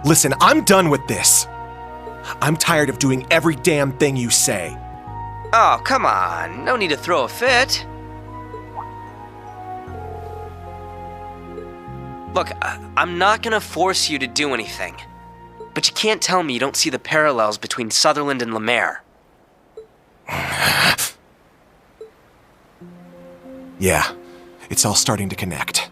Listen, I'm done with this. I'm tired of doing every damn thing you say. Oh, come on. No need to throw a fit. Look, I'm not gonna force you to do anything. But you can't tell me you don't see the parallels between Sutherland and Lemaire. Yeah, it's all starting to connect.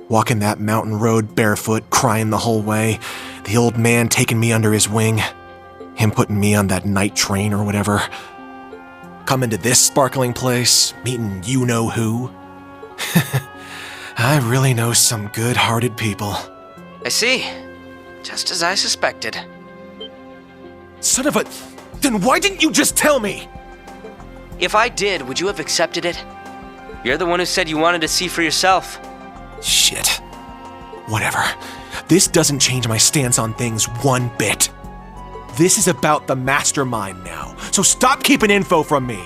Walking that mountain road barefoot, crying the whole way, the old man taking me under his wing, him putting me on that night train or whatever, coming to this sparkling place, meeting you-know-who. I really know some good-hearted people. I see. Just as I suspected. Son of a... Then why didn't you just tell me? If I did, would you have accepted it? You're the one who said you wanted to see for yourself. Shit. Whatever. This doesn't change my stance on things one bit. This is about the mastermind now, so stop keeping info from me.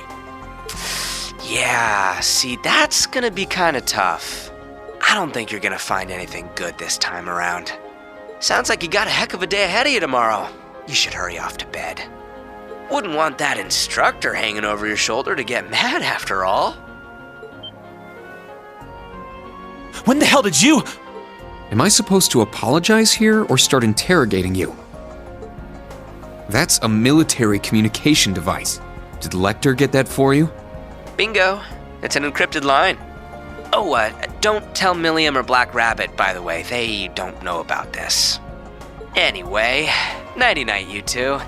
Yeah, see, that's gonna be kinda tough. I don't think you're gonna find anything good this time around. Sounds like you got a heck of a day ahead of you tomorrow. You should hurry off to bed. Wouldn't want that instructor hanging over your shoulder to get mad after all. When the hell did you... Am I supposed to apologize here or start interrogating you? That's a military communication device. Did Lechter get that for you? Bingo. It's an encrypted line. Oh, don't tell Milliam or Black Rabbit, by the way. They don't know about this. Anyway, nighty-night, you two.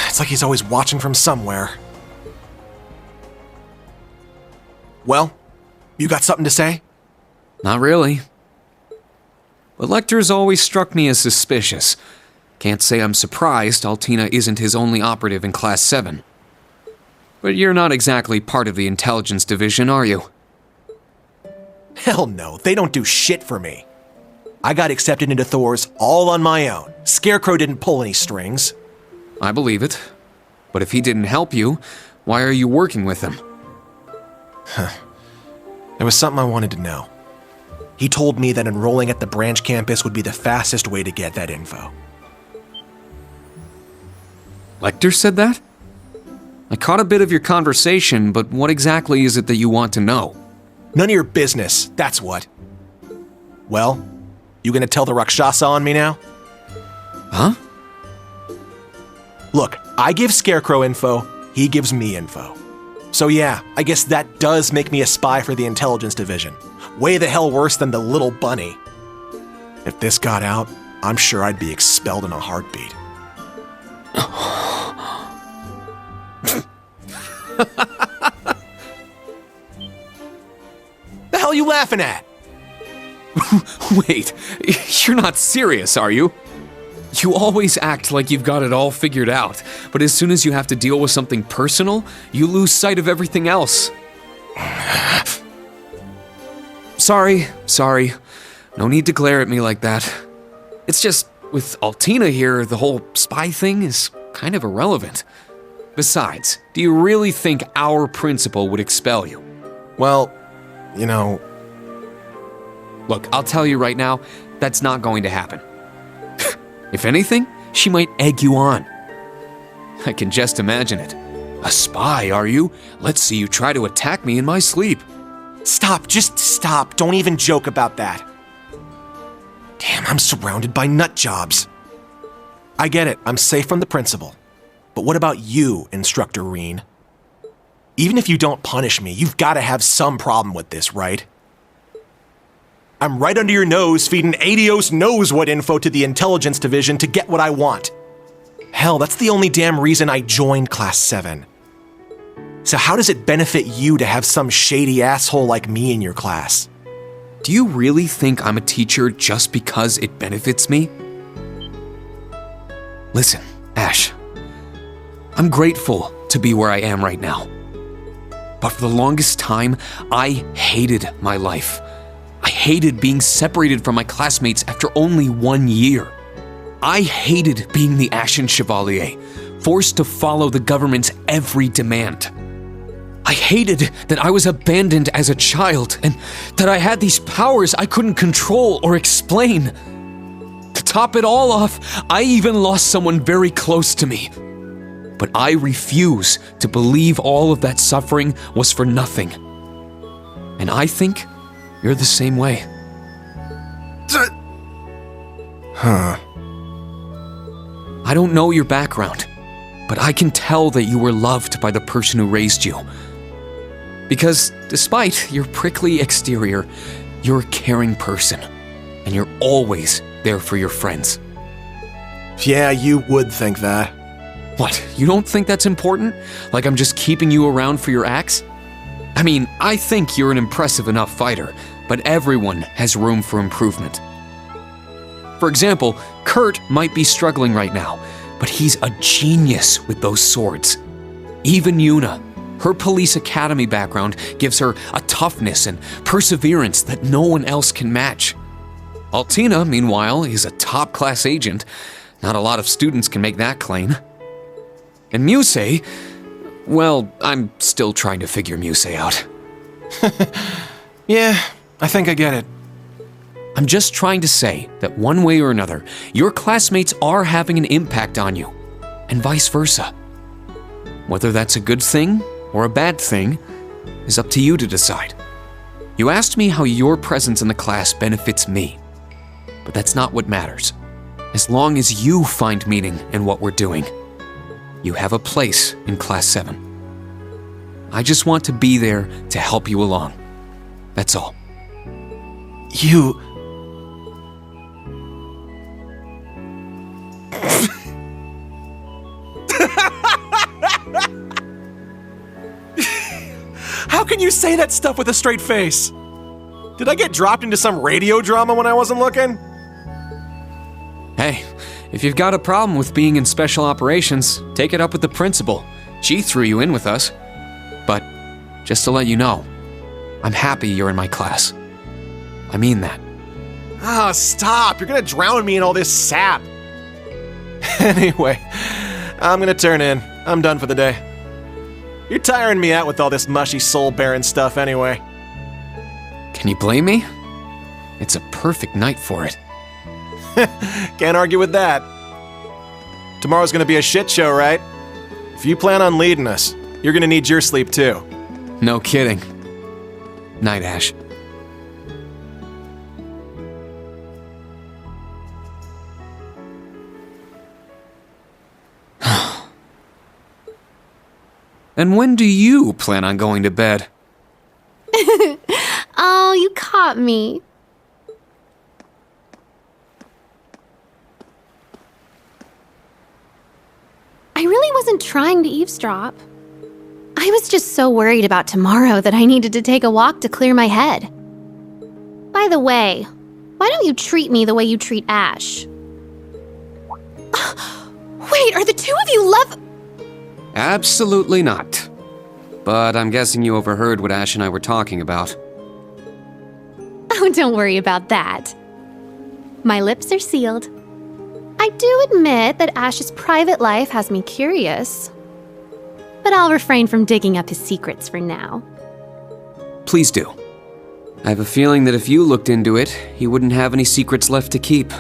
It's like he's always watching from somewhere. Well, you got something to say? Not really. But Lechter's always struck me as suspicious. Can't say I'm surprised Altina isn't his only operative in Class 7. But you're not exactly part of the intelligence division, are you? Hell no, they don't do shit for me. I got accepted into Thor's all on my own. Scarecrow didn't pull any strings. I believe it. But if he didn't help you, why are you working with him? There was something I wanted to know. He told me that enrolling at the branch campus would be the fastest way to get that info. Lechter said that? I caught a bit of your conversation, but what exactly is it that you want to know? None of your business, that's what. Well, you gonna tell the Rakshasa on me now? Huh? Look, I give Scarecrow info, he gives me info. So yeah, I guess that does make me a spy for the intelligence division. Way the hell worse than the little bunny. If this got out, I'm sure I'd be expelled in a heartbeat. The hell are you laughing at? Wait, you're not serious, are you? You always act like you've got it all figured out, but as soon as you have to deal with something personal, you lose sight of everything else. Sorry. No need to glare at me like that. It's just, with Altina here, the whole spy thing is kind of irrelevant. Besides, do you really think our principal would expel you? Well, you know... Look, I'll tell you right now, that's not going to happen. If anything, she might egg you on. I can just imagine it. A spy, are you? Let's see you try to attack me in my sleep. Stop, just stop. Don't even joke about that. Damn, I'm surrounded by nut jobs. I get it, I'm safe from the principal. But what about you, Instructor Rean? Even if you don't punish me, you've got to have some problem with this, right? I'm right under your nose feeding Adios knows what info to the intelligence division to get what I want. Hell, that's the only damn reason I joined Class 7. So how does it benefit you to have some shady asshole like me in your class? Do you really think I'm a teacher just because it benefits me? Listen, Ash. I'm grateful to be where I am right now. But for the longest time, I hated my life. I hated being separated from my classmates after only 1 year. I hated being the Ashen Chevalier, forced to follow the government's every demand. I hated that I was abandoned as a child and that I had these powers I couldn't control or explain. top it all off, I even lost someone very close to me. But I refuse to believe all of that suffering was for nothing. And I think you're the same way. Huh. I don't know your background, but I can tell that you were loved by the person who raised you. Because despite your prickly exterior, you're a caring person, and you're always there for your friends. Yeah, you would think that. What, you don't think that's important? Like I'm just keeping you around for your acts? I mean, I think you're an impressive enough fighter, but everyone has room for improvement. For example, Kurt might be struggling right now, but he's a genius with those swords. Even Yuna, her police academy background gives her a toughness and perseverance that no one else can match. Altina, meanwhile, is a top-class agent. Not a lot of students can make that claim. And Musse, well, I'm still trying to figure Musse out. Yeah, I think I get it. I'm just trying to say that one way or another, your classmates are having an impact on you, and vice versa. Whether that's a good thing or a bad thing is up to you to decide. You asked me how your presence in the class benefits me, but that's not what matters. As long as you find meaning in what we're doing, you have a place in Class 7. I just want to be there to help you along. That's all. You... How can you say that stuff with a straight face? Did I get dropped into some radio drama when I wasn't looking? Hey, if you've got a problem with being in special operations, take it up with the principal. She threw you in with us. But just to let you know, I'm happy you're in my class. I mean that. Oh, stop. You're gonna drown me in all this sap. Anyway, I'm gonna turn in. I'm done for the day. You're tiring me out with all this mushy soul-bearing stuff anyway. Can you blame me? It's a perfect night for it. Can't argue with that. Tomorrow's gonna be a shit show, right? If you plan on leading us, you're gonna need your sleep too. No kidding. Night, Ash. And when do you plan on going to bed? Oh, you caught me. I really wasn't trying to eavesdrop. I was just so worried about tomorrow that I needed to take a walk to clear my head. By the way, why don't you treat me the way you treat Ash? Wait, are the two of you love... Absolutely not. But I'm guessing you overheard what Ash and I were talking about. Oh, don't worry about that. My lips are sealed. I do admit that Ash's private life has me curious. But I'll refrain from digging up his secrets for now. Please do. I have a feeling that if you looked into it, he wouldn't have any secrets left to keep.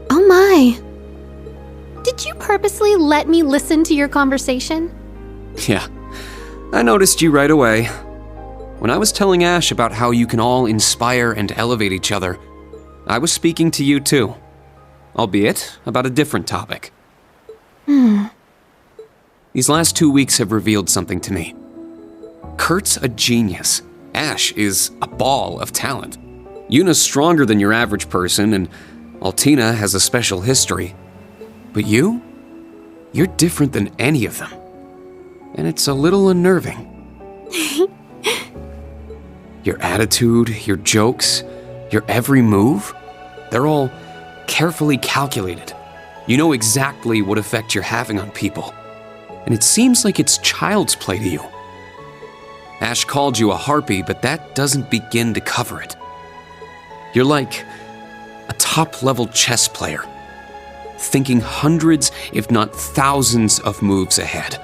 Oh my. Did you purposely let me listen to your conversation? Yeah, I noticed you right away. When I was telling Ash about how you can all inspire and elevate each other, I was speaking to you too. Albeit about a different topic. These last 2 weeks have revealed something to me. Kurt's a genius. Ash is a ball of talent. Yuna's stronger than your average person, and Altina has a special history. But you're different than any of them. And it's a little unnerving. Your attitude, your jokes, your every move, they're all carefully calculated. You know exactly what effect you're having on people. And it seems like it's child's play to you. Ash called you a harpy, but that doesn't begin to cover it. You're like a top-level chess player, thinking hundreds, if not thousands, of moves ahead.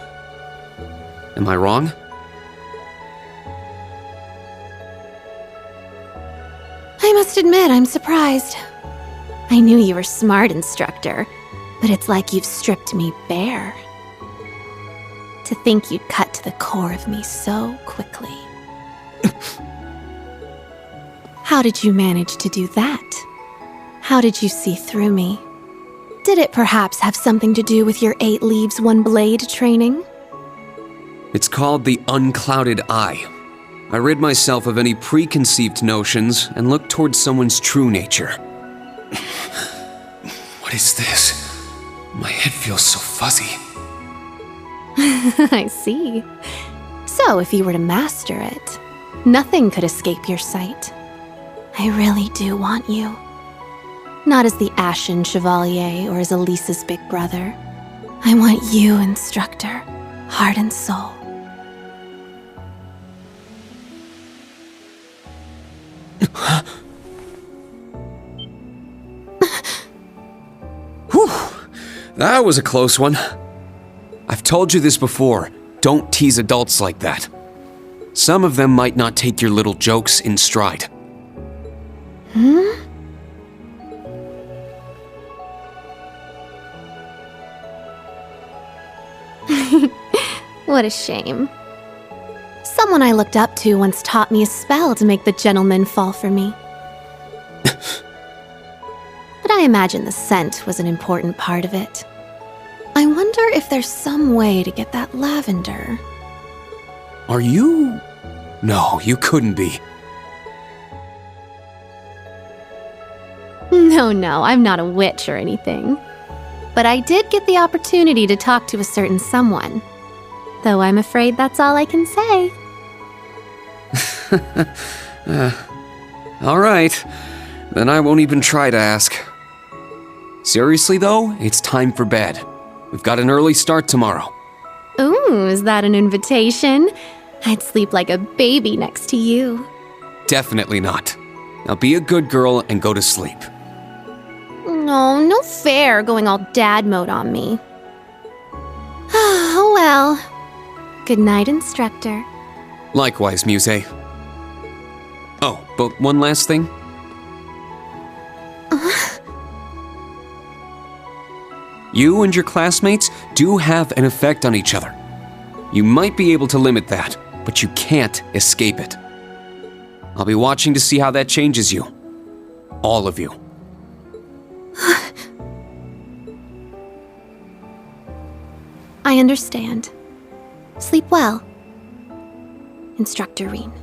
Am I wrong? I must admit, I'm surprised. I knew you were smart, instructor, but it's like you've stripped me bare. To think you'd cut to the core of me so quickly. How did you manage to do that? How did you see through me? Did it perhaps have something to do with your 8 leaves, 1 blade training? It's called the Unclouded Eye. I rid myself of any preconceived notions and look towards someone's true nature. What is this? My head feels so fuzzy. I see. So if you were to master it, nothing could escape your sight. I really do want you. Not as the Ashen Chevalier or as Elisa's big brother. I want you, instructor, heart and soul. Whew, that was a close one. I've told you this before, don't tease adults like that. Some of them might not take your little jokes in stride. What a shame. Someone I looked up to once taught me a spell to make the gentleman fall for me. But I imagine the scent was an important part of it. I wonder if there's some way to get that lavender. Are you? No, you couldn't be. No, I'm not a witch or anything. But I did get the opportunity to talk to a certain someone. Though I'm afraid that's all I can say. All right, then I won't even try to ask. Seriously though, it's time for bed. We've got an early start tomorrow. Ooh, is that an invitation? I'd sleep like a baby next to you. Definitely not. Now be a good girl and go to sleep. No fair going all dad mode on me. Oh well. Good night, instructor. Likewise, Musse. Oh, but one last thing. You and your classmates do have an effect on each other. You might be able to limit that, but you can't escape it. I'll be watching to see how that changes you. All of you. I understand. Sleep well, Instructor Rean.